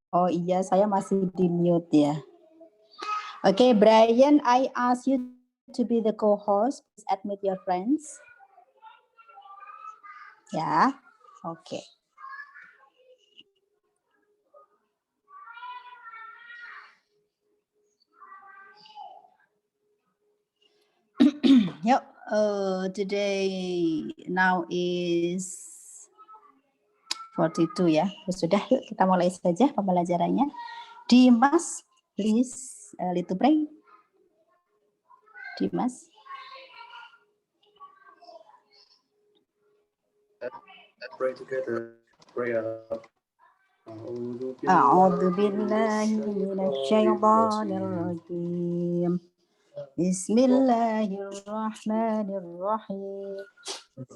Oh iya, saya masih di mute ya. Oke, Brian, I ask you to be the co-host. Please admit your friends. Ya, oke. Yuk, today now is 42 ya. Sudah, yuk kita mulai saja pembelajarannya. Dimas, please lead to pray. Dimas. Pray together. Pray out. A'udzu billahi minasyaitonir rajim. Bismillahirrahmanirrahim.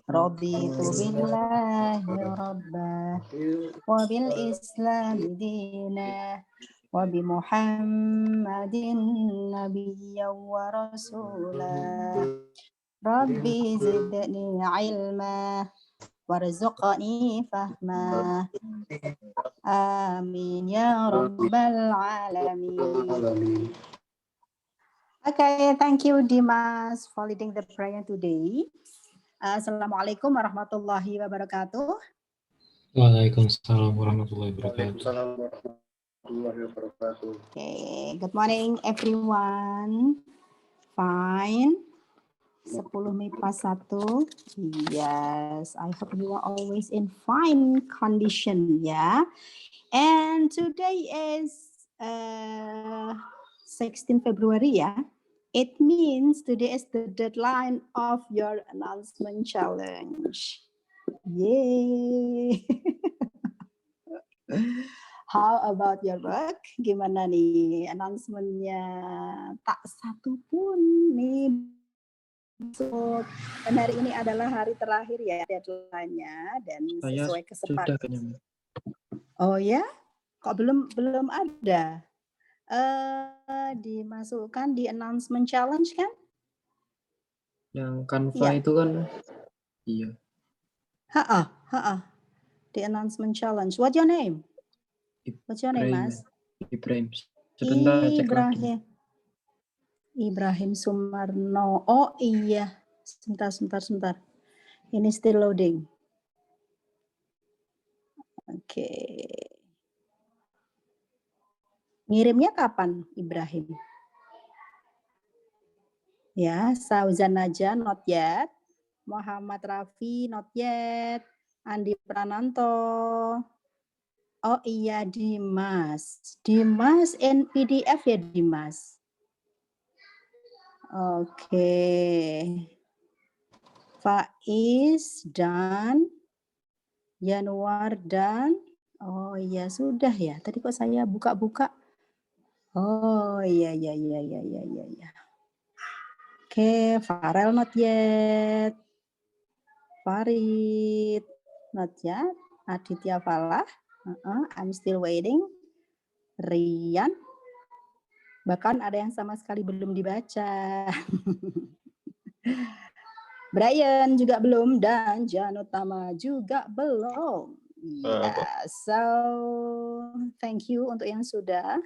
Raditu billahi rabba wa bil islam dina wa bi Muhammadin nabiyyan wa rasula. Rabbi zidni ilma warzuqni fahma. Amin ya rabbal alamin. Okay, thank you Dimas for leading the prayer today. Assalamualaikum warahmatullahi wabarakatuh. Waalaikumsalam warahmatullahi wabarakatuh. Okay, good morning everyone. Fine. 10 MIPA 1. Yes, I hope you are always in fine condition ya. And today is 16 February ya. It means today is the deadline of your announcement challenge. Yay! How about your work? Gimana nih announcement-nya? Tak satu pun nih. Dan hari ini adalah hari terakhir ya deadline-nya dan sesuai kesepakatan. Oh ya? Kok belum ada? Dimasukkan di announcement challenge kan? Yang Canva itu kan? Iya. Di announcement challenge. What's your name? What's your name, Mas? Ibrahim. Sebentar cek lagi. Ibrahim Sumarno. Oh iya. Sebentar. Ini still loading. Oke. Ngirimnya kapan, Ibrahim? Ya, Sauzan Naja, not yet. Muhammad Rafi, not yet. Andi Prananto. Oh iya, Dimas. Dimas in PDF ya, Dimas? Oke. Faiz dan Januar dan oh iya sudah ya. Tadi kok saya buka-buka. Oh iya. Oke, Farel not yet. Farid not yet. Aditya Falah. I'm still waiting. Rian. Bahkan ada yang sama sekali belum dibaca. Brian juga belum, dan Janutama juga belum. Yeah, so thank you untuk yang sudah.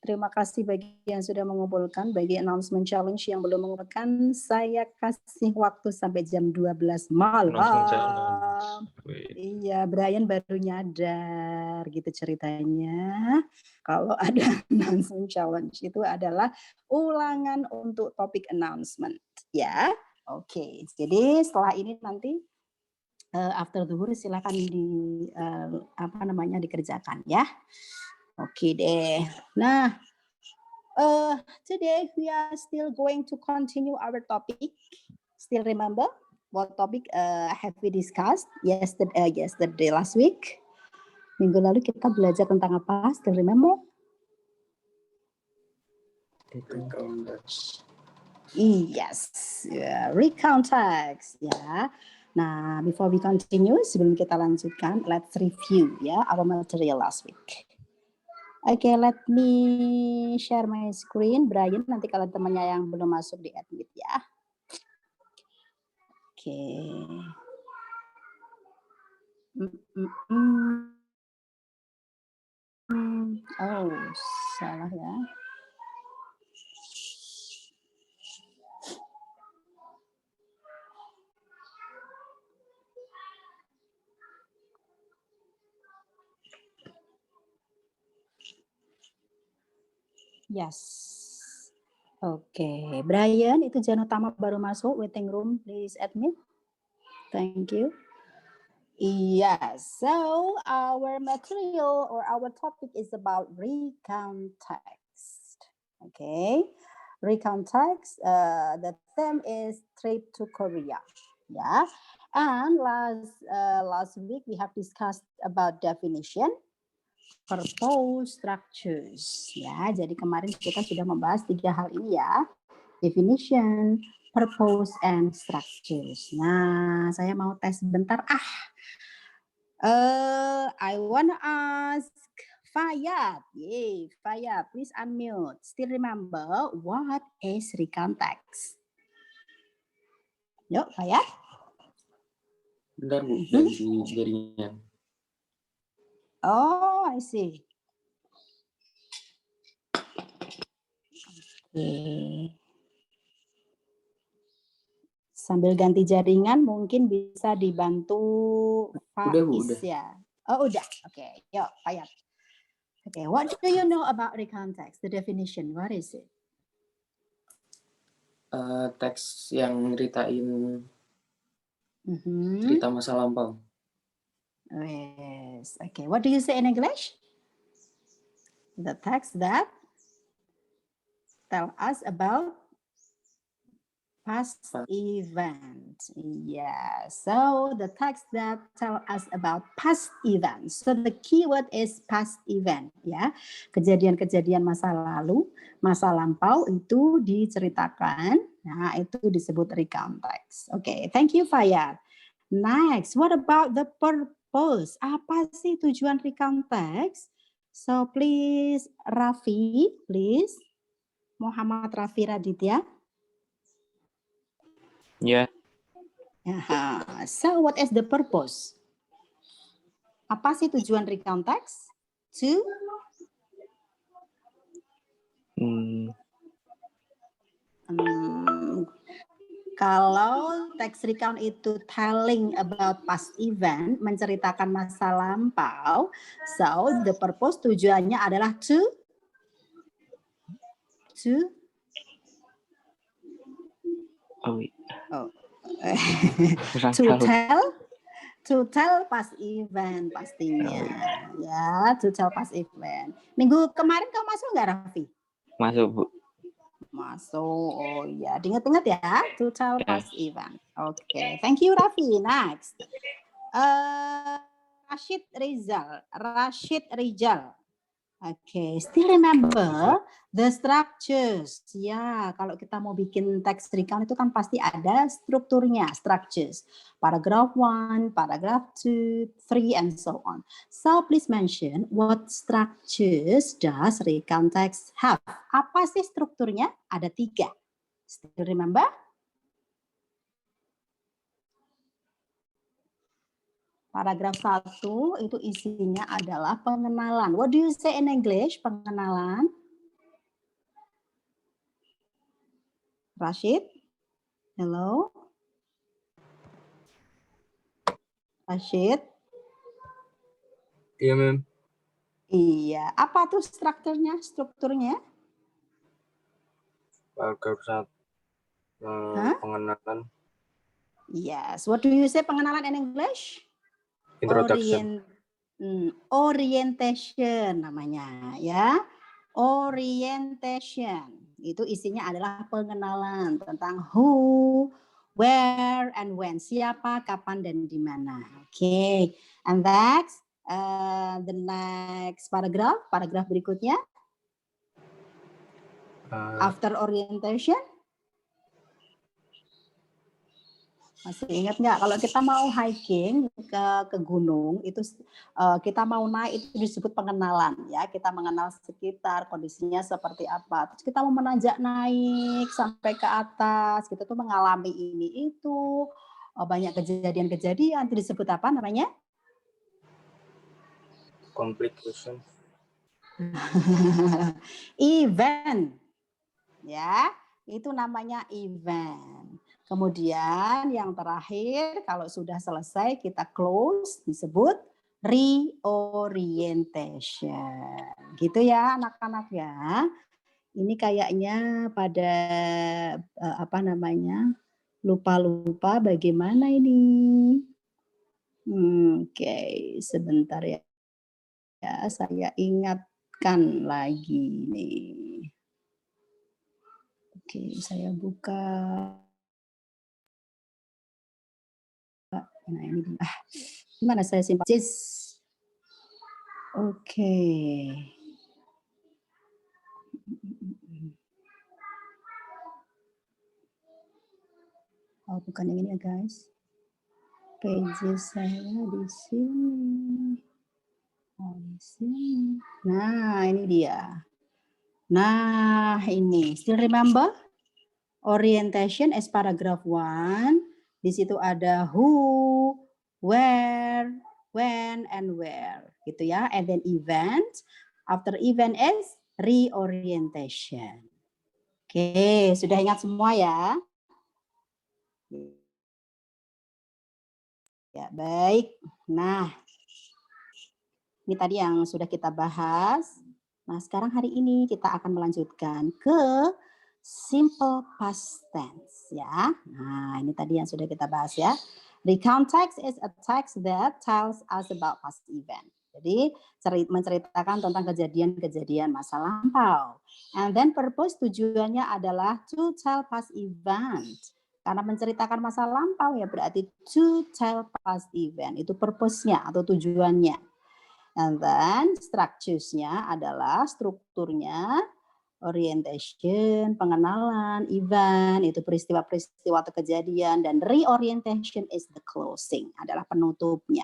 Terima kasih bagi yang sudah mengumpulkan. Bagi announcement challenge yang belum mengumpulkan, saya kasih waktu sampai jam 12 malam. Iya, Brian baru nyadar gitu ceritanya. Kalau ada announcement challenge itu adalah ulangan untuk topik announcement, ya. Oke, jadi setelah ini nanti after zuhur silakan dikerjakan ya. Oke deh. Nah, today we are still going to continue our topic. Still remember what topic have we discussed yesterday last week? Minggu lalu kita belajar tentang apa? Still remember? Recount text. Yes, recount text ya. Nah, before we continue, sebelum kita lanjutkan, let's review ya our material last week. Oke, let me share my screen. Brian, nanti kalau temannya yang belum masuk di admit ya. Oke. Oh, salah ya. Yes. Oke, Brian, itu Janutama baru masuk waiting room, please admit. Thank you. Yes, so our material or our topic is about recount text. Okay, recount text. The theme is trip to Korea. Yeah, and last week we have discussed about definition, purpose, structures. Ya, jadi kemarin kita sudah membahas 3 hal ini ya. Definition, purpose, and structures. Nah, saya mau tes sebentar. I wanna ask Fayat. Yay, Fayat, please unmute. Still remember what is recount text? Yuk, Fayat. Bentar Bu, ganti jaringan. Oh, I see. Okay. Sambil ganti jaringan mungkin bisa dibantu Faiz Udah. ya. Oh, udah. Oke, yuk, Fayat. Okay, what do you know about recount text? The definition, what is it? Teks yang ceritain cerita masa lampau. Yes. Okay, what do you say in English? The text that tell us about past event. Yeah, so the text that tell us about past events. So the keyword is past event ya. Kejadian-kejadian masa lalu, masa lampau itu diceritakan. Nah, itu disebut recount text. Okay, thank you Fayat. Next, what about the purpose? Apa sih tujuan recount text? So please Raffi, please. Muhammad Raffi Raditya. Yeah. So what is the purpose? Apa sih tujuan recount text? Kalau text recount itu telling about past event, menceritakan masa lampau, so the purpose tujuannya adalah to to tell past event pastinya. Ya, to tell past event. Minggu kemarin kamu masuk nggak, Raffi? Masuk, Bu. Masuk. Oh ya, diingat-ingat ya, to tell past event. Oke, thank you Raffi. Next. Rashid Rizal. Oke, still remember the structures. Ya, kalau kita mau bikin text recount itu kan pasti ada strukturnya, structures. Paragraph 1, paragraph 2, 3, and so on. So please mention what structures does recount text have. Apa sih strukturnya? Ada 3. Still remember? Paragraf 1 itu isinya adalah pengenalan. What do you say in English? Pengenalan. Rashid? Hello? Rashid? Iya, Mem. Iya. Apa tuh strukturnya? Paragraf 1. Pengenalan. Yes. What do you say pengenalan in English? Introduction. Orientation namanya ya. Orientation. Itu isinya adalah pengenalan tentang who, where, and when. Siapa, kapan, dan di mana. Oke. And that's the next paragraph. Paragraf berikutnya. After orientation. Masih ingat nggak kalau kita mau hiking ke gunung itu kita mau naik itu disebut pengenalan ya, kita mengenal sekitar kondisinya seperti apa, terus kita mau menanjak naik sampai ke atas kita tuh mengalami ini itu banyak kejadian-kejadian itu disebut apa namanya? Complication. Event ya, itu namanya event. Kemudian yang terakhir kalau sudah selesai kita close disebut reorientation. Gitu ya anak-anak ya. Ini kayaknya pada lupa-lupa bagaimana ini. Oke, sebentar ya. Ya, saya ingatkan lagi nih. Oke, saya buka. Nah, ini gimana saya simpan? Oke. Oh, bukan yang ini ya, guys. Pages saya di sini. Oh, di sini. Nah, ini dia. Nah, ini. Still remember? Orientation as paragraph 1. Di situ ada who, where, when, and where. Gitu ya. And then event. After event is reorientation. Oke, sudah ingat semua ya? Ya, baik. Nah, ini tadi yang sudah kita bahas. Nah, sekarang hari ini kita akan melanjutkan ke simple past tense ya. Nah, ini tadi yang sudah kita bahas ya. Recount text is a text that tells us about past event. Jadi menceritakan tentang kejadian-kejadian masa lampau. And then purpose tujuannya adalah to tell past event. Karena menceritakan masa lampau ya berarti to tell past event. Itu purpose-nya atau tujuannya. And then structures-nya adalah strukturnya, orientation, pengenalan, event, itu peristiwa-peristiwa atau kejadian, dan reorientation is the closing, adalah penutupnya.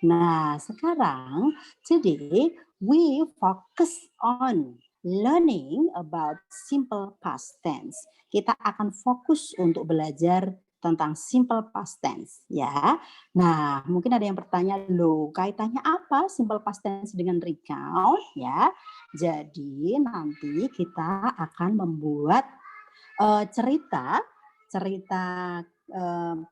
Nah, sekarang, today we focus on learning about simple past tense. Kita akan fokus untuk belajar tentang simple past tense ya. Nah, mungkin ada yang bertanya, loh kaitannya apa simple past tense dengan recount ya? Jadi nanti kita akan membuat cerita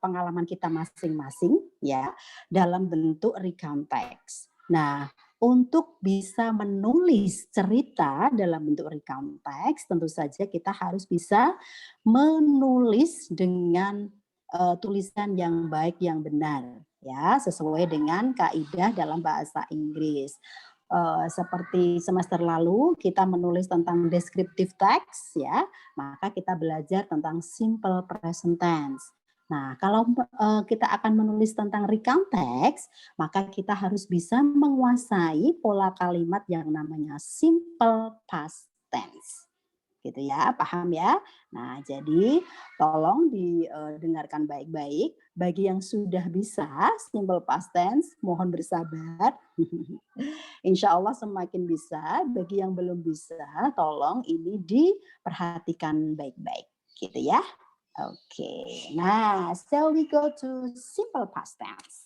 pengalaman kita masing-masing ya dalam bentuk recount text. Nah, untuk bisa menulis cerita dalam bentuk recount text, tentu saja kita harus bisa menulis dengan tulisan yang baik, yang benar, ya, sesuai dengan kaidah dalam bahasa Inggris. Seperti semester lalu kita menulis tentang descriptive text, ya, maka kita belajar tentang simple present tense. Nah, kalau kita akan menulis tentang recount text, maka kita harus bisa menguasai pola kalimat yang namanya simple past tense. Gitu ya, paham ya? Nah, jadi tolong didengarkan baik-baik. Bagi yang sudah bisa simple past tense, mohon bersabar. Insya Allah semakin bisa. Bagi yang belum bisa, tolong ini diperhatikan baik-baik. Gitu ya. Oke, nah, so we go to simple past tense.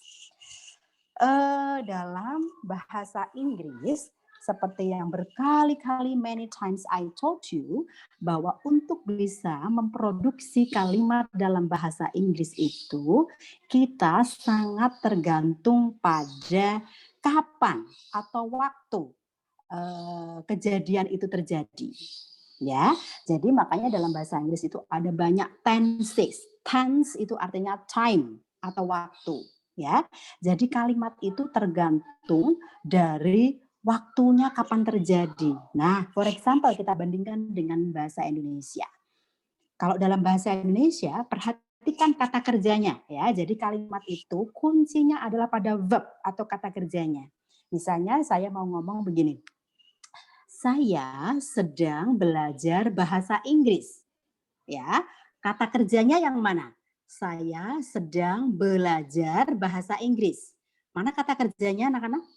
dalam bahasa Inggris, seperti yang berkali-kali many times I told you, bahwa untuk bisa memproduksi kalimat dalam bahasa Inggris itu, kita sangat tergantung pada kapan atau waktu kejadian itu terjadi. Ya, jadi makanya dalam bahasa Inggris itu ada banyak tenses. Tense itu artinya time atau waktu. Ya, jadi kalimat itu tergantung dari waktunya kapan terjadi. Nah, for example kita bandingkan dengan bahasa Indonesia. Kalau dalam bahasa Indonesia, perhatikan kata kerjanya ya. Jadi kalimat itu kuncinya adalah pada verb atau kata kerjanya. Misalnya saya mau ngomong begini. Saya sedang belajar bahasa Inggris. Ya, kata kerjanya yang mana? Saya sedang belajar bahasa Inggris. Mana kata kerjanya anak-anak?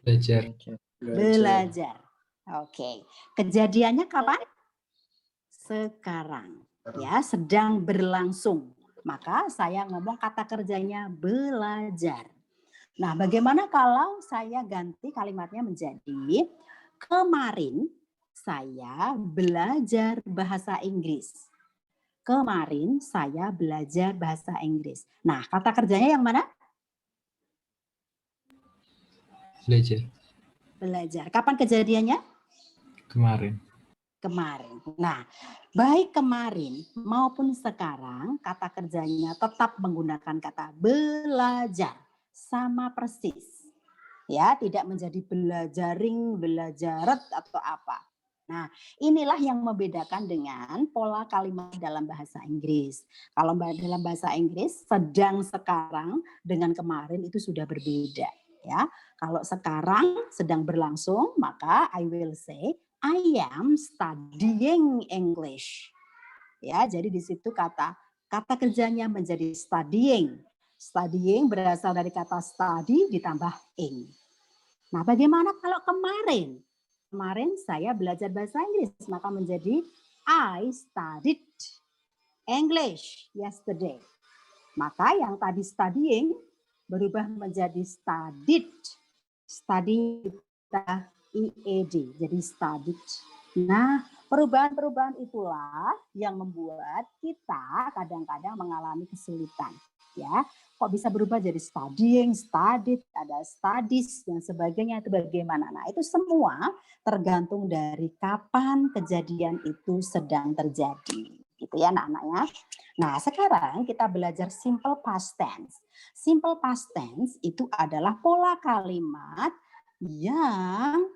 Belajar. Belajar. Oke. Kejadiannya kapan? Sekarang. Ya, sedang berlangsung. Maka saya ngomong kata kerjanya belajar. Nah, bagaimana kalau saya ganti kalimatnya menjadi kemarin saya belajar bahasa Inggris. Kemarin saya belajar bahasa Inggris. Nah, kata kerjanya yang mana? Belajar. Belajar. Kapan kejadiannya? Kemarin. Kemarin. Nah, baik kemarin maupun sekarang kata kerjanya tetap menggunakan kata belajar. Sama persis. Ya, tidak menjadi belajaring, belajaret atau apa. Nah, inilah yang membedakan dengan pola kalimat dalam bahasa Inggris. Kalau dalam bahasa Inggris, sedang sekarang dengan kemarin itu sudah berbeda. Ya, kalau sekarang sedang berlangsung, maka I will say I am studying English. Ya, jadi di situ kata kerjanya menjadi studying. Studying berasal dari kata study ditambah ing. Nah, bagaimana kalau kemarin? Kemarin saya belajar bahasa Inggris, maka menjadi I studied English yesterday. Maka yang tadi studying berubah menjadi studied. Study IED, jadi studied. Nah, perubahan-perubahan itulah yang membuat kita kadang-kadang mengalami kesulitan. Ya, kok bisa berubah jadi studying, studied, ada studies dan sebagainya, itu bagaimana? Nah, itu semua tergantung dari kapan kejadian itu sedang terjadi. Gitu ya anak-anaknya. Nah, sekarang kita belajar simple past tense. Simple past tense itu adalah pola kalimat yang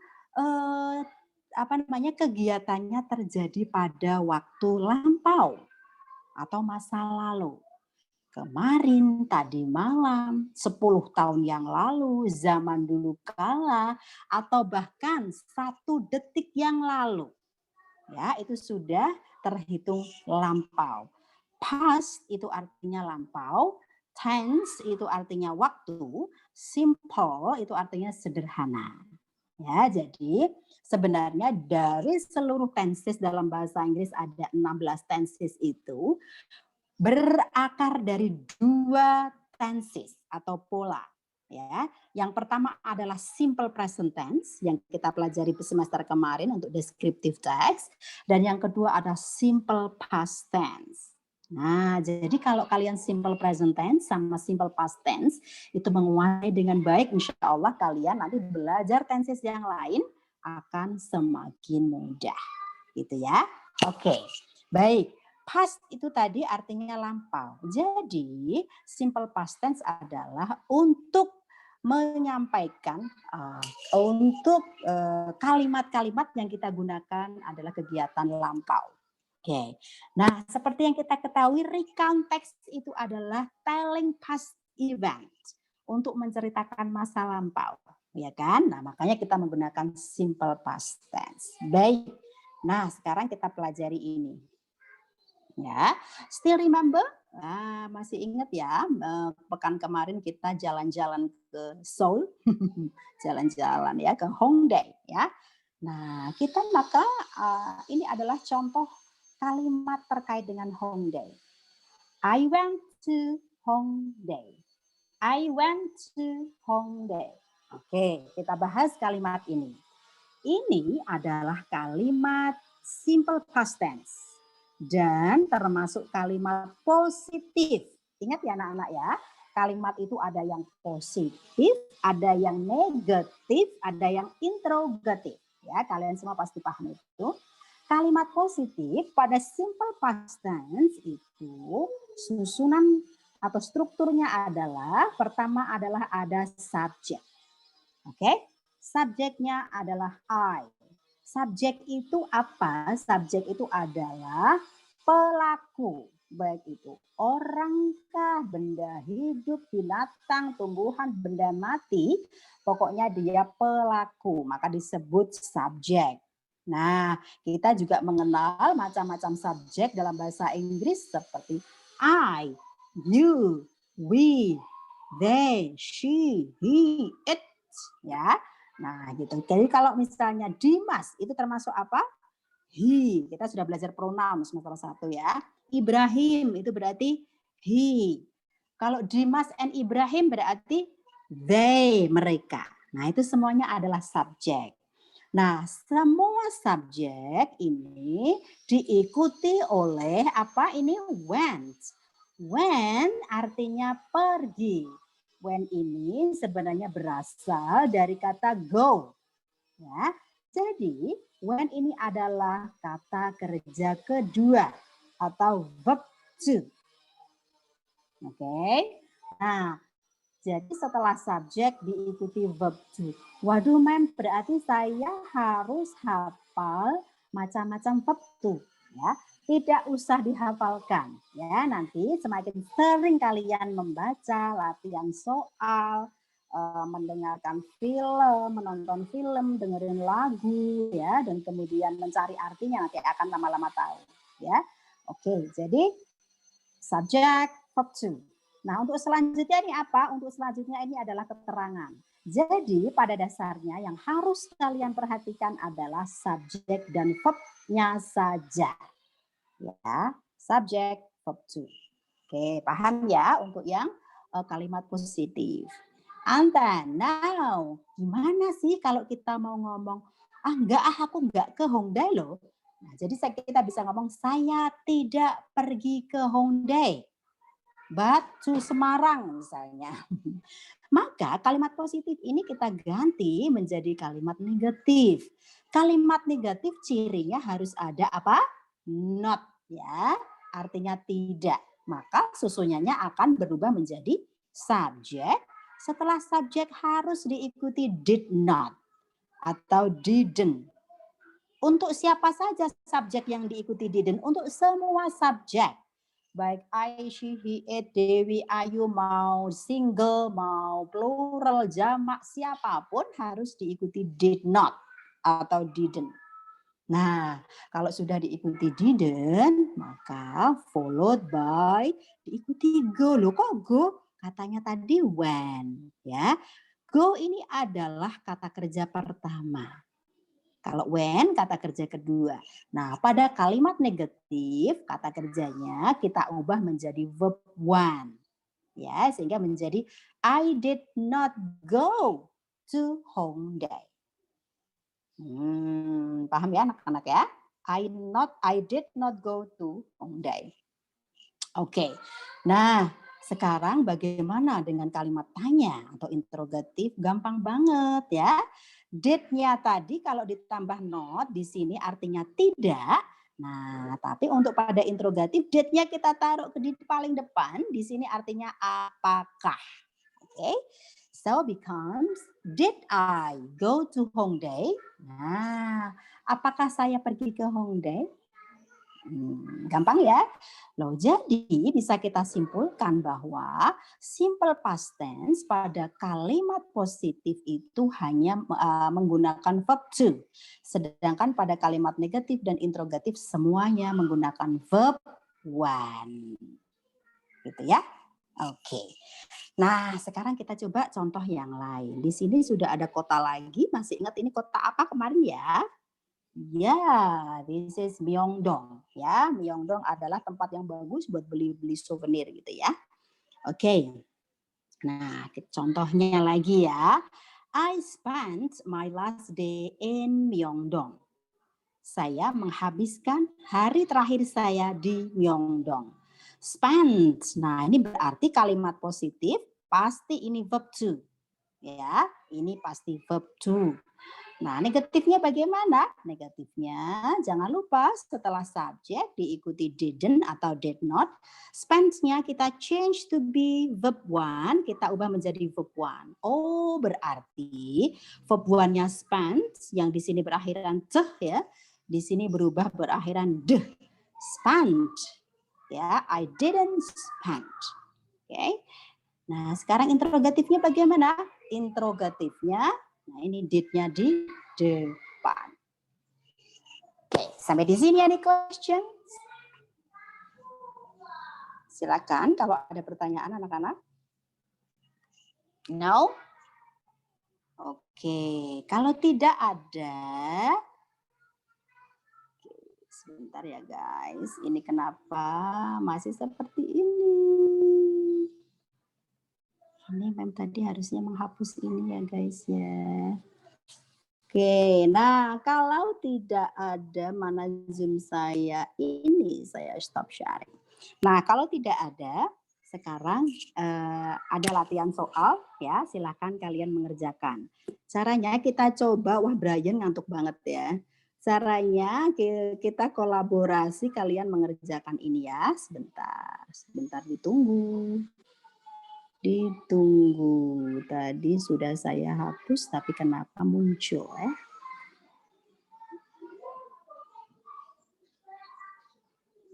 kegiatannya terjadi pada waktu lampau atau masa lalu. Kemarin, tadi malam, 10 tahun yang lalu, zaman dulu kala, atau bahkan 1 detik yang lalu. Ya, itu sudah terhitung lampau. Past itu artinya lampau, tense itu artinya waktu, simple itu artinya sederhana. Ya, jadi sebenarnya dari seluruh tenses dalam bahasa Inggris ada 16 tenses itu berakar dari 2 tenses atau pola. Ya, yang pertama adalah simple present tense yang kita pelajari semester kemarin untuk descriptive text, dan yang kedua ada simple past tense. Nah, jadi kalau kalian simple present tense sama simple past tense itu menguasai dengan baik, insya Allah kalian nanti belajar tenses yang lain akan semakin mudah, gitu ya. Oke, baik. Past itu tadi artinya lampau. Jadi simple past tense adalah untuk menyampaikan kalimat-kalimat yang kita gunakan adalah kegiatan lampau. Oke. Nah, seperti yang kita ketahui, recount text itu adalah telling past event untuk menceritakan masa lampau, ya kan? Nah, makanya kita menggunakan simple past tense. Baik. Nah, sekarang kita pelajari ini. Ya, still remember? Nah, masih ingat ya, pekan kemarin kita jalan-jalan ke Seoul, jalan-jalan ya ke Hongdae ya. Nah, kita maka ini adalah contoh kalimat terkait dengan Hongdae. I went to Hongdae. I went to Hongdae. Oke, kita bahas kalimat ini. Ini adalah kalimat simple past tense dan termasuk kalimat positif. Ingat ya anak-anak ya, kalimat itu ada yang positif, ada yang negatif, ada yang interrogatif. Ya, kalian semua pasti paham itu. Kalimat positif pada simple past tense itu susunan atau strukturnya adalah pertama adalah ada subjek. Oke? Subjeknya adalah I. Subjek itu apa? Subjek itu adalah pelaku. Baik itu orangkah, benda hidup, binatang, tumbuhan, benda mati. Pokoknya dia pelaku. Maka disebut subjek. Nah, kita juga mengenal macam-macam subjek dalam bahasa Inggris seperti I, you, we, they, she, he, it. Ya, nah gitu. Jadi kalau misalnya Dimas itu termasuk apa? He. Kita sudah belajar pronoun semester 1 ya. Ibrahim itu berarti he. Kalau Dimas and Ibrahim berarti they, mereka. Nah itu semuanya adalah subjek. Nah semua subjek ini diikuti oleh apa ini? Went. When artinya pergi. When ini sebenarnya berasal dari kata go. Ya. Jadi, when ini adalah kata kerja kedua atau verb to. Oke. Nah, jadi setelah subjek diikuti verb to. Waduh, Mem, berarti saya harus hafal macam-macam verb to, ya. Tidak usah dihafalkan, ya. Nanti semakin sering kalian membaca, latihan soal, mendengarkan film, menonton film, dengerin lagu, ya, dan kemudian mencari artinya nanti akan lama-lama tahu, ya. Oke, jadi subjek, verb to. Nah, untuk selanjutnya ini apa? Untuk selanjutnya ini adalah keterangan. Jadi pada dasarnya yang harus kalian perhatikan adalah subjek dan verb-nya saja. Ya, subjek, verb to. Oke, paham ya untuk yang kalimat positif. And then, now, gimana sih kalau kita mau ngomong, aku enggak ke Hongdae loh. Nah, jadi kita bisa ngomong, saya tidak pergi ke Hongdae, but to Semarang misalnya. Maka kalimat positif ini kita ganti menjadi kalimat negatif. Kalimat negatif cirinya harus ada apa? Not, ya, artinya tidak. Maka susunannya akan berubah menjadi subjek. Setelah subjek harus diikuti did not atau didn't. Untuk siapa saja subjek yang diikuti didn't? Untuk semua subjek. Baik I, she, he, it, Dewi, Ayu, mau single, mau plural, jamak, siapapun harus diikuti did not atau didn't. Nah, kalau sudah diikuti didn't, maka followed by diikuti go. Loh kok go? Katanya tadi when. Ya, go ini adalah kata kerja pertama. Kalau when kata kerja kedua. Nah, pada kalimat negatif kata kerjanya kita ubah menjadi verb one. Ya, sehingga menjadi I did not go to Hongdae. Paham ya anak-anak ya? I did not go to Hongdae. Oke. Nah, sekarang bagaimana dengan kalimat tanya atau interrogatif? Gampang banget ya. Did-nya tadi kalau ditambah not di sini artinya tidak. Nah, tapi untuk pada interrogatif did-nya kita taruh di paling depan, di sini artinya apakah. Oke. So becomes did I go to Hongdae? Nah, apakah saya pergi ke Hongdae? Gampang ya. Loh, jadi bisa kita simpulkan bahwa simple past tense pada kalimat positif itu hanya menggunakan verb to. Sedangkan pada kalimat negatif dan interrogatif semuanya menggunakan verb one. Gitu ya. Oke. Nah, sekarang kita coba contoh yang lain. Di sini sudah ada kota lagi. Masih ingat ini kota apa kemarin ya? Ya, this is Myeongdong. Ya, Myeongdong adalah tempat yang bagus buat beli-beli souvenir gitu ya. Oke. Nah, contohnya lagi ya. I spent my last day in Myeongdong. Saya menghabiskan hari terakhir saya di Myeongdong. Spent. Nah, ini berarti kalimat positif, pasti ini verb to. Ya, ini pasti verb to. Nah, negatifnya bagaimana? Negatifnya jangan lupa setelah subjek diikuti didn't atau did not. Spent-nya kita change to be verb one, kita ubah menjadi verb one. Oh, berarti verb one-nya spent yang di sini berakhiran teh ya. Di sini berubah berakhiran deh. Spent. Ya, I didn't spend. Oke. Nah, sekarang interrogatifnya bagaimana? Interrogatifnya, nah ini did-nya di depan. Oke, sampai di sini any questions? Silakan kalau ada pertanyaan anak-anak. No? Oke, kalau tidak ada, sebentar ya guys, ini kenapa masih seperti ini? Ini mem tadi harusnya menghapus ini ya guys ya. Oke, nah kalau tidak ada mana Zoom saya ini, saya stop sharing. Nah kalau tidak ada, sekarang ada latihan soal ya, silakan kalian mengerjakan. Caranya kita coba, wah Brian ngantuk banget ya. Caranya kita kolaborasi, kalian mengerjakan ini ya, sebentar ditunggu. Ditunggu, tadi sudah saya hapus tapi kenapa muncul ya?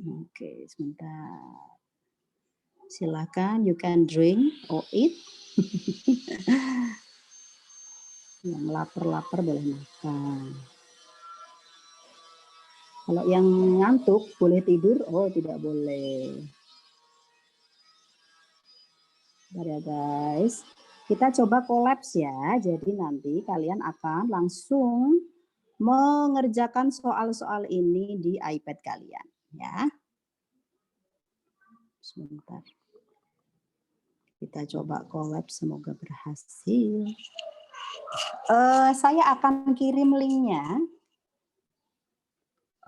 Oke, sebentar. Silakan, you can drink or eat. Yang lapar-lapar boleh makan. Kalau yang ngantuk boleh tidur, oh tidak boleh. Bentar ya guys. Kita coba kolaps ya. Jadi nanti kalian akan langsung mengerjakan soal-soal ini di iPad kalian ya. Sebentar. Kita coba kolaps, semoga berhasil. Saya akan kirim linknya.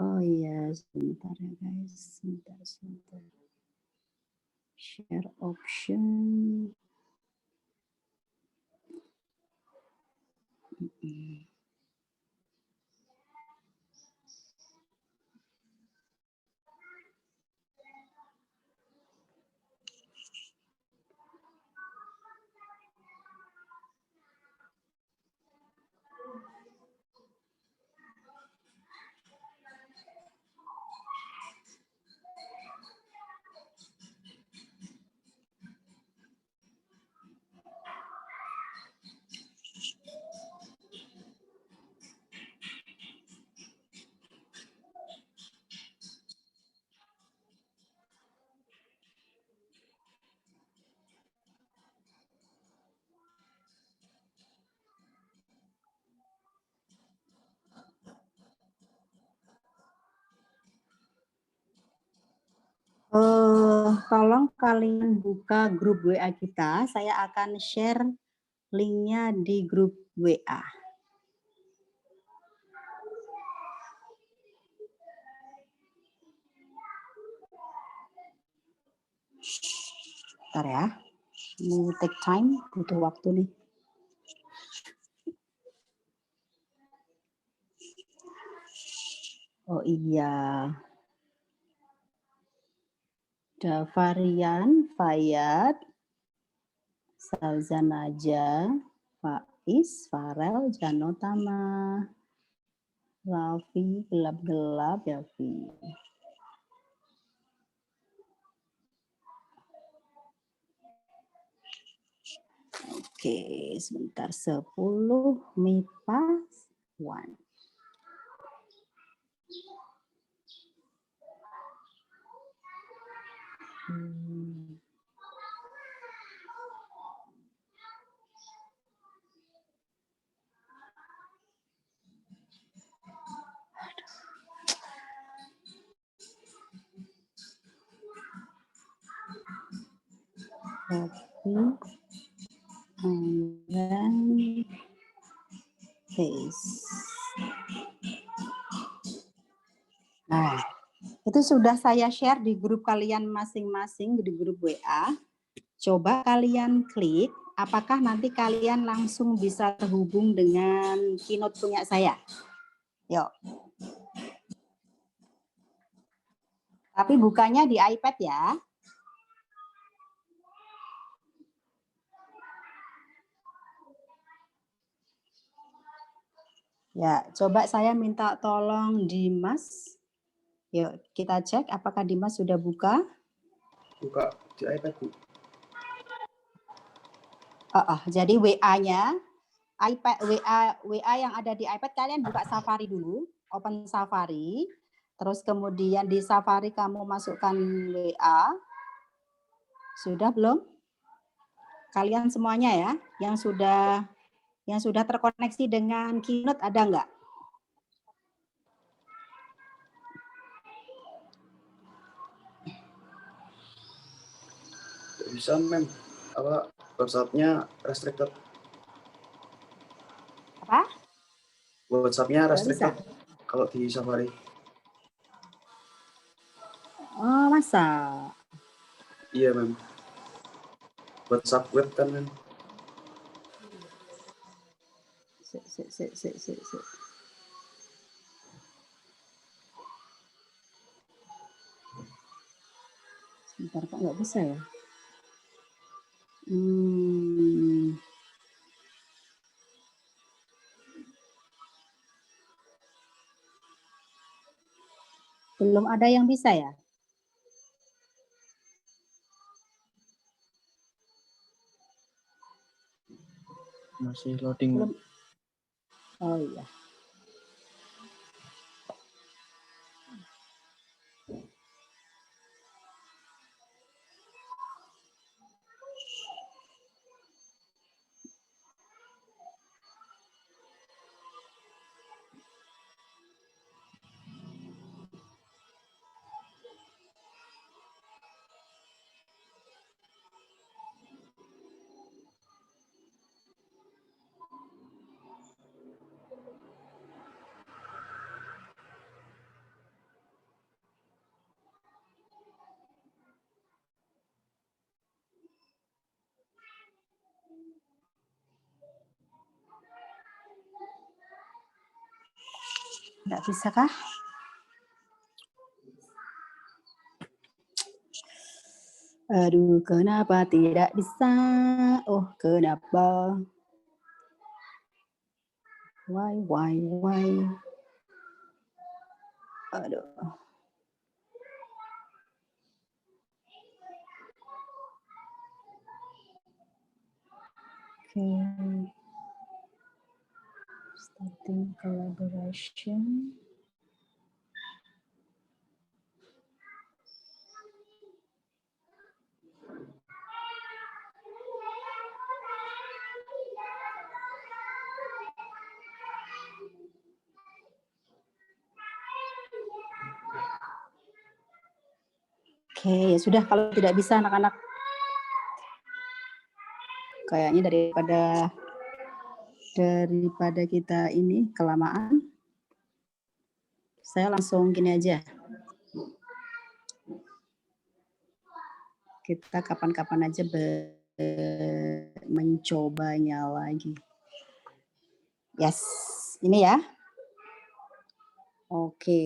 Oh iya, sebentar ya guys. Sebentar. Share option. Tolong kalian buka grup WA kita. Saya akan share linknya di grup WA. Bentar ya. Ini take time, butuh waktu nih. Oh iya. Ada Varian, Fayat, Salzanaja, Faiz, Farel, Janotama, Raffi, gelap-gelap ya Vi. Oke, sebentar 10 MIPA 1. Copy. And then paste. Nah, itu sudah saya share di grup kalian masing-masing, di grup WA. Coba kalian klik, apakah nanti kalian langsung bisa terhubung dengan Keynote punya saya. Yuk. Tapi bukanya di iPad ya. Ya, coba saya minta tolong Dimas. Yuk, kita cek apakah Dimas sudah buka. Buka di iPad, Bu. Jadi WA-nya, iPad WA yang ada di iPad kalian buka Safari dulu, open Safari. Terus kemudian di Safari kamu masukkan WA. Sudah belum? Kalian semuanya ya, yang sudah terkoneksi dengan Keynote ada nggak? Nggak bisa, Mem. Apa WhatsApp-nya restricted? Apa? WhatsApp-nya Nggak restricted bisa. kalau di Safari. Oh, masa? Iya, Mem. WhatsApp web kan, Mem. Sebentar, kok nggak bisa ya? Belum ada yang bisa ya? Masih loading. Belum. Oh iya. Nggak bisa kah? Aduh, kenapa tidak bisa? Oh, kenapa? Why? Aduh. Okay. Starting collaboration. Oke, ya sudah, kalau tidak bisa anak-anak kayaknya daripada kita ini kelamaan, saya langsung gini aja. Kita kapan-kapan aja mencobanya lagi. Yes, ini ya. Oke,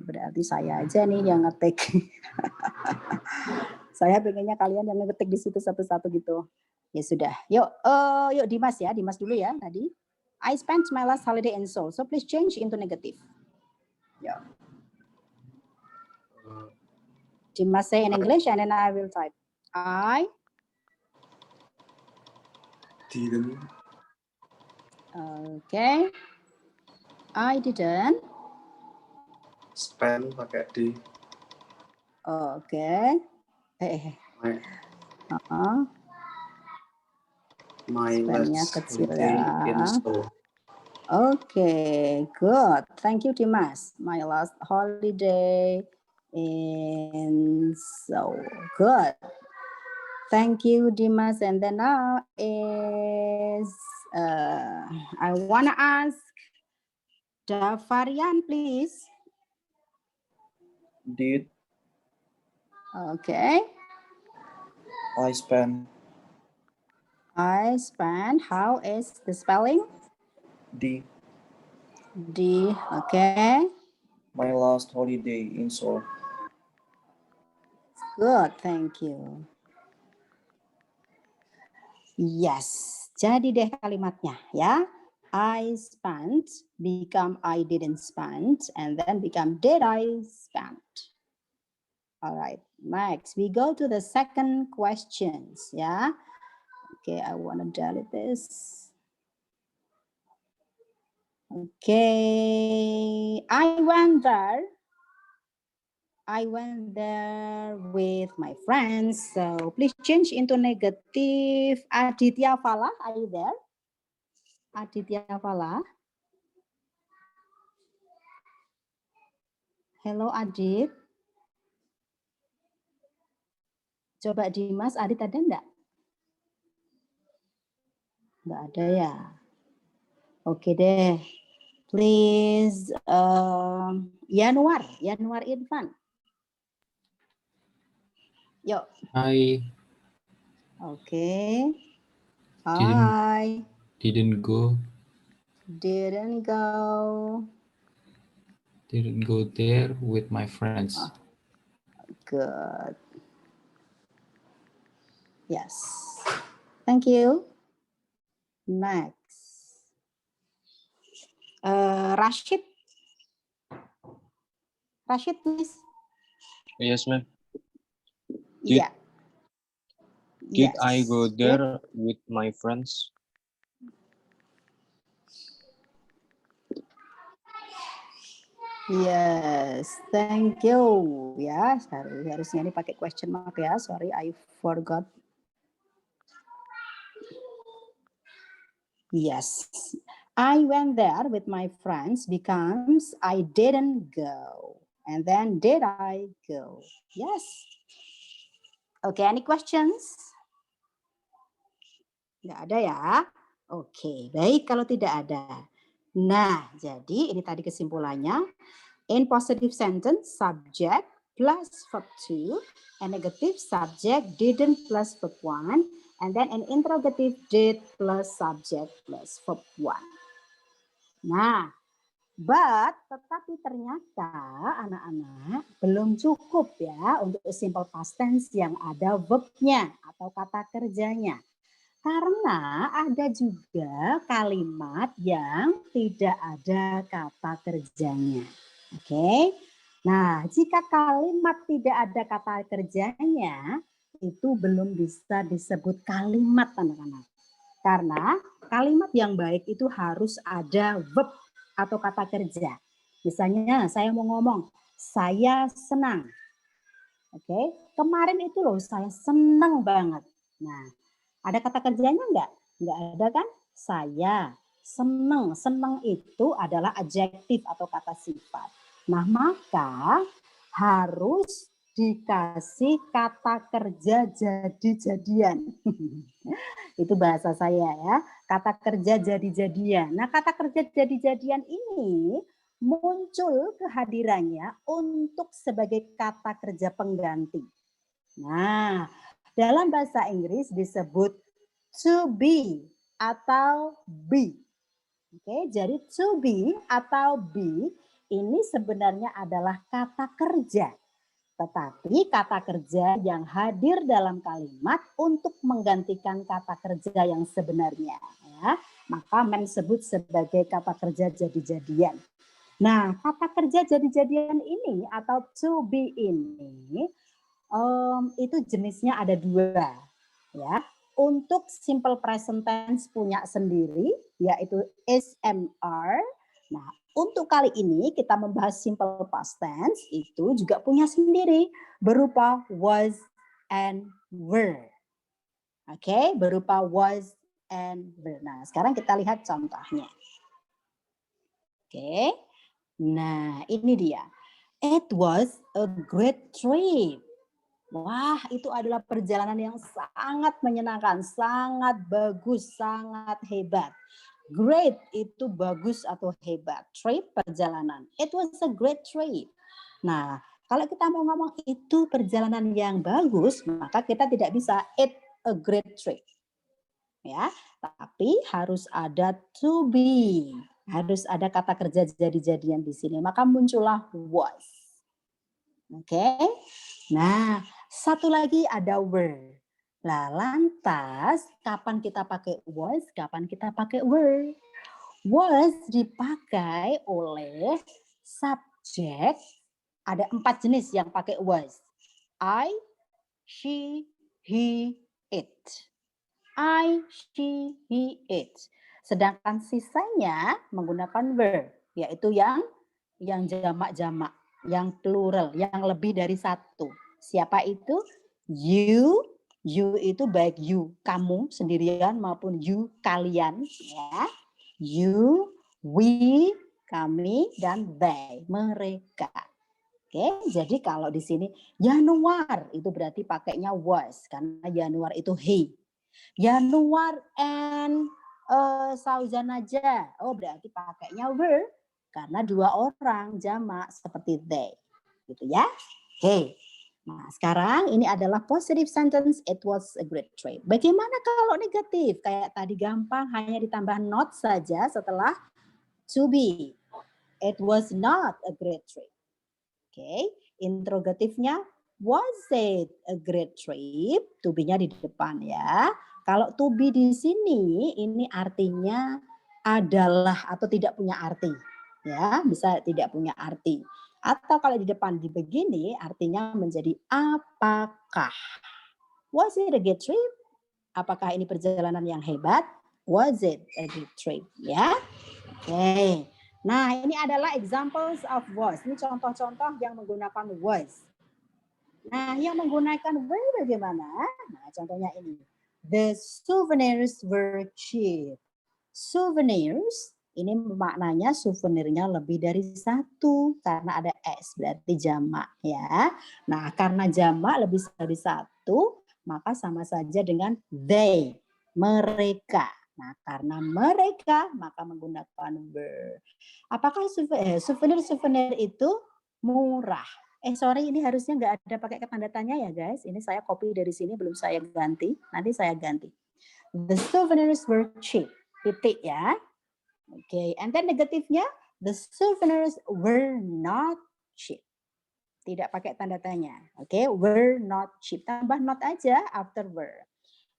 berarti saya aja nih yang ngetik. Saya pengennya kalian yang ngetik di situ satu-satu gitu. Ya sudah. Yuk, yuk Dimas ya, Dimas dulu ya tadi. I spent my last holiday in Seoul, so please change into negative. Ya. Dimas say in English and then I will type. I Didn't. Okay. I didn't. Spend pakai D. Okay. My Spendnya last kecil holiday ya. in Seoul. Okay, good. Thank you, Dimas. My last holiday in Seoul. Good. Thank you, Dimas. And then now is I want to ask Davarian, please. Did Okay. I spend I spent. How is the spelling? the D. Okay. my last holiday in Seoul? Good. Thank you. Yes. Jadi deh kalimatnya ya. I spent become I didn't spend and then become did I spend. All right. Next, we go to the second questions. Yeah. Okay, I want to delete this. Okay, I went there with my friends. So please change into negative. Aditya Fala, are you there? Aditya Fala. Hello Adit. Coba Dimas, Adit ada enggak? Enggak ada ya. Oke deh. Please, Yanuar Irfan. Yuk. I Okay. I didn't go there with my friends. Good. Yes. Thank you. Next. Rashid. Rashid, please. Yes, ma'am. Did- Yeah. Did I Yes. go there with my friends? Yes, thank you. Ya, harusnya ini pakai question mark ya. Sorry, I forgot. Yes, I went there with my friends becomes I didn't go. And then did I go? Yes. Okay, any questions? Nggak ada ya? Oke, baik kalau tidak ada. Nah, jadi ini tadi kesimpulannya. In positive sentence, subject plus verb to, and negative subject didn't plus verb one, and then an interrogative did plus subject plus verb one. Nah, tetapi ternyata anak-anak belum cukup ya untuk simple past tense yang ada verbnya atau kata kerjanya. Karena ada juga kalimat yang tidak ada kata kerjanya. Oke. Nah, jika kalimat tidak ada kata kerjanya, itu belum bisa disebut kalimat anak-anak. Karena kalimat yang baik itu harus ada verb atau kata kerja. Misalnya saya mau ngomong, saya senang. Oke, kemarin itu loh saya senang banget. Nah, ada kata kerjanya enggak? Enggak ada kan? Saya senang. Senang itu adalah adjektif atau kata sifat. Nah, maka harus dikasih kata kerja jadi-jadian. Itu bahasa saya ya. Kata kerja jadi-jadian. Nah, kata kerja jadi-jadian ini muncul kehadirannya untuk sebagai kata kerja pengganti. Nah, dalam bahasa Inggris disebut to be atau be. Oke, jadi to be atau be ini sebenarnya adalah kata kerja. Tetapi kata kerja yang hadir dalam kalimat untuk menggantikan kata kerja yang sebenarnya. Ya. Maka disebut sebagai kata kerja jadi-jadian. Nah, kata kerja jadi-jadian ini atau to be ini itu jenisnya ada dua. Ya. Untuk simple present tense punya sendiri, yaitu SMR. Nah, untuk kali ini kita membahas simple past tense itu juga punya sendiri berupa was and were. Oke, berupa was and were. Nah, sekarang kita lihat contohnya. Oke. Nah, ini dia. It was a great trip. Wah, itu adalah perjalanan yang sangat menyenangkan, sangat bagus, sangat hebat. Great itu bagus atau hebat. Trip perjalanan. It was a great trip. Nah, kalau kita mau ngomong itu perjalanan yang bagus, maka kita tidak bisa it a great trip. Ya, tapi harus ada to be. Harus ada kata kerja jadi-jadian di sini. Maka muncullah was. Oke. Nah, satu lagi ada were. Nah, lantas kapan kita pakai was, kapan kita pakai were? Was dipakai oleh subjek. Ada 4 jenis yang pakai was. I, she, he, it. I, she, he, it. Sedangkan sisanya menggunakan were, yaitu yang jamak-jamak, yang plural, yang lebih dari satu. Siapa itu? You itu baik you, kamu sendirian maupun you, kalian. Ya. You, we, kami, dan they, mereka. Oke, jadi kalau di sini Januar itu berarti pakainya was karena Januar itu he. Januar and Sauzanaja, oh berarti pakainya were karena 2 orang jamak seperti they, gitu ya. Oke. Nah, sekarang ini adalah positive sentence. It was a great trip. Bagaimana kalau negatif? Kayak tadi gampang, hanya ditambah not saja setelah to be. It was not a great trip. Oke, interrogatifnya was it a great trip? To be-nya di depan ya. Kalau to be di sini ini artinya adalah atau tidak punya arti. Ya, bisa tidak punya arti. Atau kalau di depan di begini artinya menjadi apakah. Was it a good trip? Apakah ini perjalanan yang hebat? Was it a good trip? Ya. Oke. Nah, ini adalah examples of was. Ini contoh-contoh yang menggunakan was. Nah, yang menggunakan were bagaimana? Nah, contohnya ini. The souvenirs were cheap. Souvenirs, ini maknanya souvenirnya lebih dari satu. Karena ada S, berarti jamak. Ya. Nah, karena jamak lebih dari satu, maka sama saja dengan they, mereka. Nah, karena mereka, maka menggunakan were. Apakah souvenir itu murah? Sorry, ini harusnya nggak ada pakai tanda tanya ya guys. Ini saya copy dari sini, belum saya ganti. Nanti saya ganti. The souvenirs were cheap. Titik ya. Oke, and then negatifnya, the souvenirs were not cheap. Tidak pakai tanda tanya. Oke, were not cheap. Tambah not aja after were.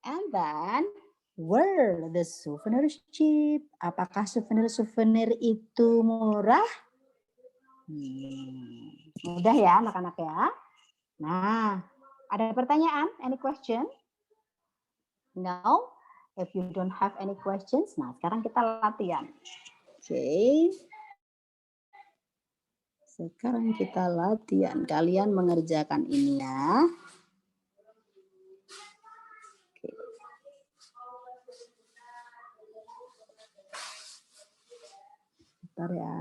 And then, were the souvenirs cheap? Apakah souvenir itu murah? Mudah ya anak-anak ya. Nah, ada pertanyaan? Any question? No? If you don't have any questions, nah sekarang kita latihan. Oke. Sekarang kita latihan. Kalian mengerjakan ini ya. Oke. Bentar ya.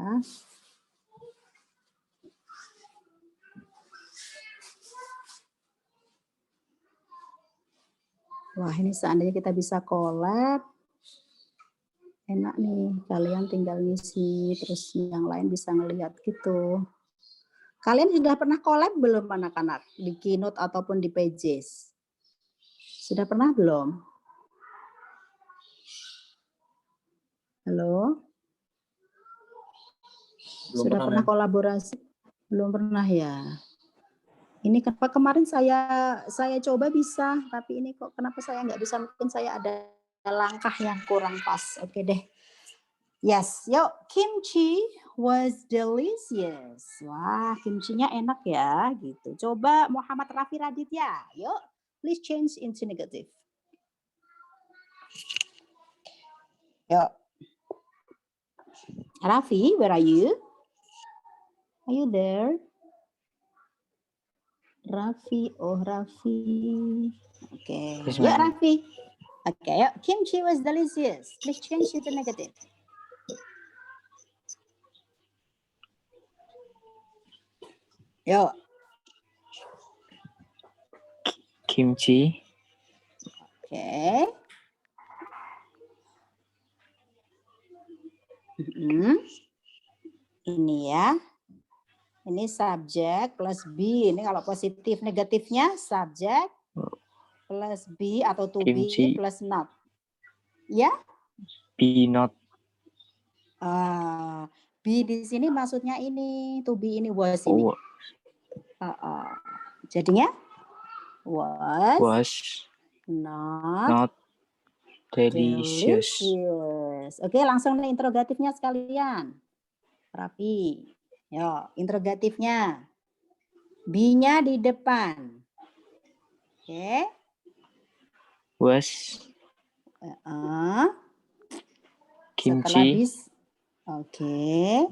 Wah, ini seandainya kita bisa collab, enak nih. Kalian tinggal ngisi, terus yang lain bisa ngelihat gitu. Kalian sudah pernah collab belum anak-anak? Di Keynote ataupun di Pages? Sudah pernah belum? Halo? Sudah pernah kolaborasi? Belum pernah ya? Ini kenapa kemarin saya coba bisa, tapi ini kok kenapa saya nggak bisa? Mungkin saya ada langkah yang kurang pas. Oke deh. Yes, yuk. Kimchi was delicious. Wah, kimchinya enak ya, gitu. Coba Muhammad Rafi Raditya. Yuk, please change into negative. Yuk. Rafi, where are you? Are you there? Rafi, oh Rafi. Oke, Yes, yuk ma'am. Rafi. Oke, yuk. Kimchi was delicious. Please change it to negative. Yuk. Kimchi. Oke. Ini ya. Ini subjek plus B. Ini kalau positif negatifnya subjek plus B atau to be Kimchi. plus not. Ya? Peanut. B di sini maksudnya ini, to be ini was ini. Jadinya was not delicious. Oke, langsung nih interrogatifnya sekalian. Rapi. Yo, interrogatifnya. B-nya di depan. Oke. Was Setelah kimchi bis. Oke.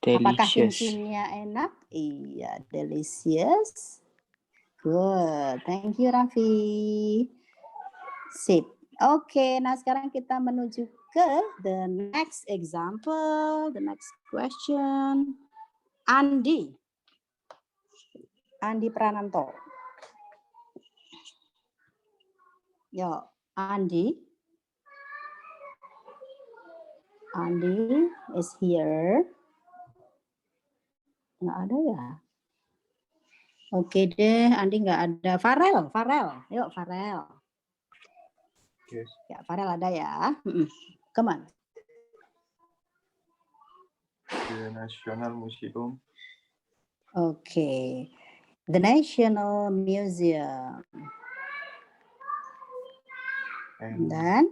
Apakah delicious. kimchinya enak? Iya, delicious. Good. Thank you, Raffi. Sip. Oke, nah sekarang kita menuju ke the next example, the next question. Andi Prananto. Yo, Andi is here. Nggak ada ya? Oke deh, Andi nggak ada. Farel. Yuk, Farel. Yes. Ya, Farel ada ya. Come on. The National Museum Oke. The National Museum. and Dan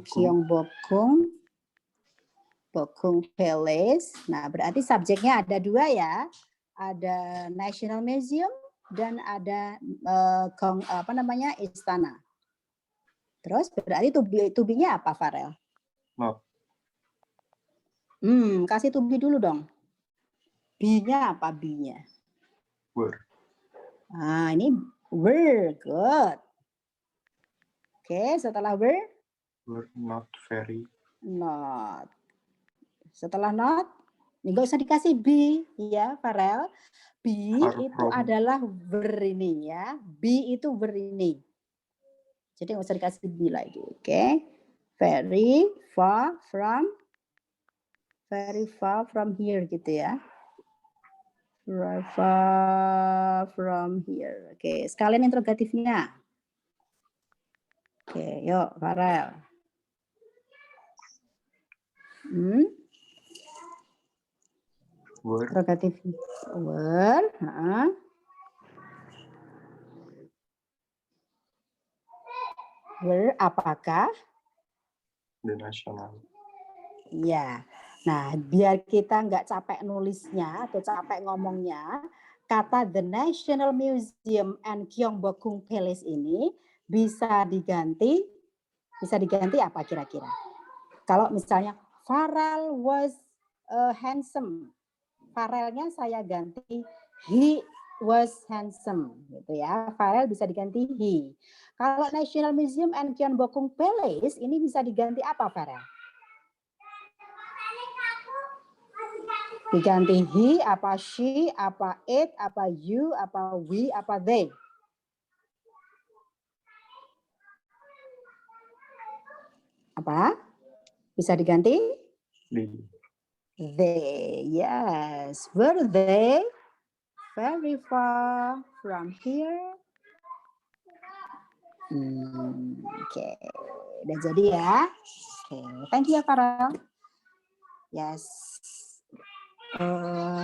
Gyeongbokgung Palace. Nah, berarti subjeknya ada dua ya. Ada National Museum dan ada istana. Terus berarti to-be-nya apa, Farel? Not. Kasih to be dulu dong. B-nya apa B-nya? Were. Ini were, good. Oke, setelah were Not very. not. Setelah not, ini nggak usah dikasih B ya, Farel. B Far itu from. adalah verb ini ya. B itu verb ini. Jadi nggak usah dikasih B lagi, oke? Very far from here gitu ya. Very far from here. Oke, sekalian interrogatifnya. Oke, yuk, Farel. Were. Interrogatif. Were. Were, apakah? The National. Iya. Nah, biar kita nggak capek nulisnya atau capek ngomongnya, kata The National Museum and Gyeongbokgung Palace ini bisa diganti apa kira-kira? Kalau misalnya Farel was handsome, Farelnya saya ganti he was handsome, gitu ya. Farel bisa diganti he. Kalau National Museum and Gyeongbokgung Palace ini bisa diganti apa, Farel? Diganti he, apa she, apa it, apa you, apa we, apa they. Apa? Bisa diganti? They, yes. Were they very far from here? Oke. Udah jadi ya. Oke, thank you ya, Farel. Yes.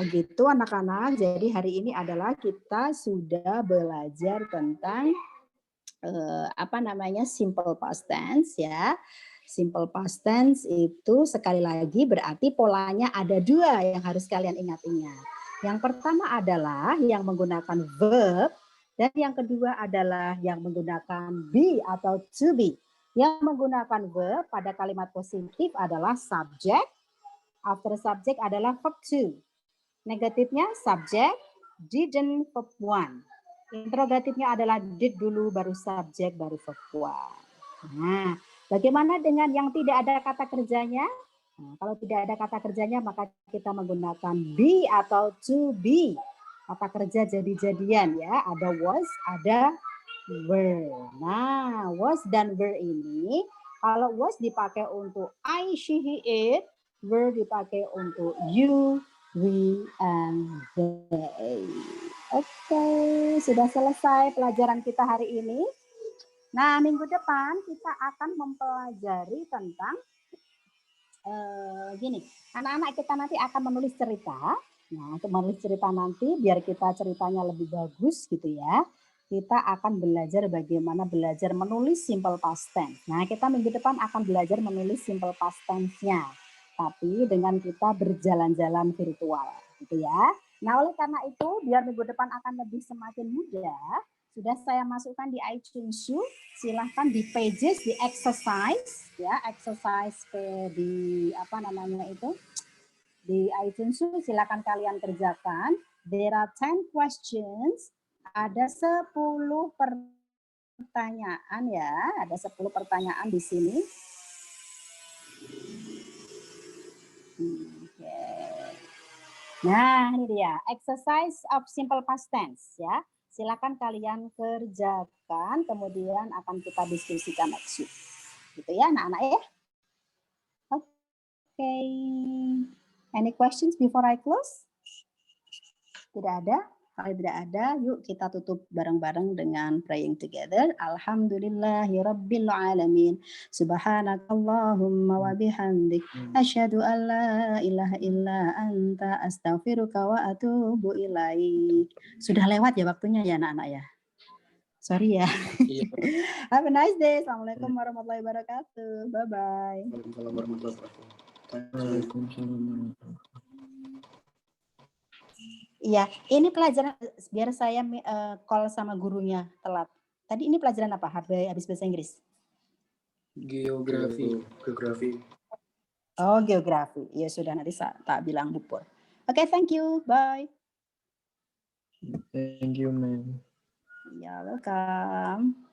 Gitu anak-anak. Jadi hari ini adalah kita sudah belajar tentang simple past tense ya. Simple past tense itu sekali lagi berarti polanya ada dua yang harus kalian ingat-ingat. Yang pertama adalah yang menggunakan verb dan yang kedua adalah yang menggunakan be atau to be. Yang menggunakan verb pada kalimat positif adalah subject, after subject adalah verb to. Negatifnya subject, didn't, verb one. Interrogatifnya adalah did dulu baru subject baru verb one. Nah, bagaimana dengan yang tidak ada kata kerjanya? Nah, kalau tidak ada kata kerjanya maka kita menggunakan be atau to be. Kata kerja jadi-jadian ya. Ada was, ada were. Nah, was dan were ini kalau was dipakai untuk I, she, he, it, were dipakai untuk you, we, and they. Oke, sudah selesai pelajaran kita hari ini. Nah, minggu depan kita akan mempelajari tentang gini, anak-anak kita nanti akan menulis cerita. Nah, untuk menulis cerita nanti, biar kita ceritanya lebih bagus gitu ya, kita akan belajar bagaimana belajar menulis simple past tense. Nah, kita minggu depan akan belajar menulis simple past tense-nya, tapi dengan kita berjalan-jalan virtual, gitu ya. Nah, oleh karena itu, biar minggu depan akan lebih semakin mudah, sudah saya masukkan di iTunes U, silahkan di pages, di exercise, ya, exercise di apa namanya itu, di iTunes U, silahkan kalian kerjakan. There are 10 questions, ada 10 pertanyaan ya, ada 10 pertanyaan di sini. Nah, ini dia, exercise of simple past tense ya. Silakan kalian kerjakan, kemudian akan kita diskusikan next week. Gitu ya, anak-anak ya. Oke. Any questions before I close? Tidak ada? Kalau tidak ada, yuk kita tutup bareng-bareng dengan praying together. Alhamdulillahirabbil alamin. Subhanakallahumma wa bihamdik. Asyhadu an la ilaha illa anta astaghfiruka wa atubu ilaik. Sudah lewat ya waktunya ya anak-anak ya. Sorry ya. Iya. Have a nice day. Assalamualaikum warahmatullahi wabarakatuh. Bye-bye. Waalaikumsalam warahmatullahi wabarakatuh. Waalaikumsalam. Iya, ini pelajaran biar saya call sama gurunya telat. Tadi ini pelajaran apa? Habis bahasa Inggris? Geografi. Oh, geografi. Ya sudah, nanti tak bilang bupur. Oke, thank you. Bye. Thank you, ma'am. Ya, welcome.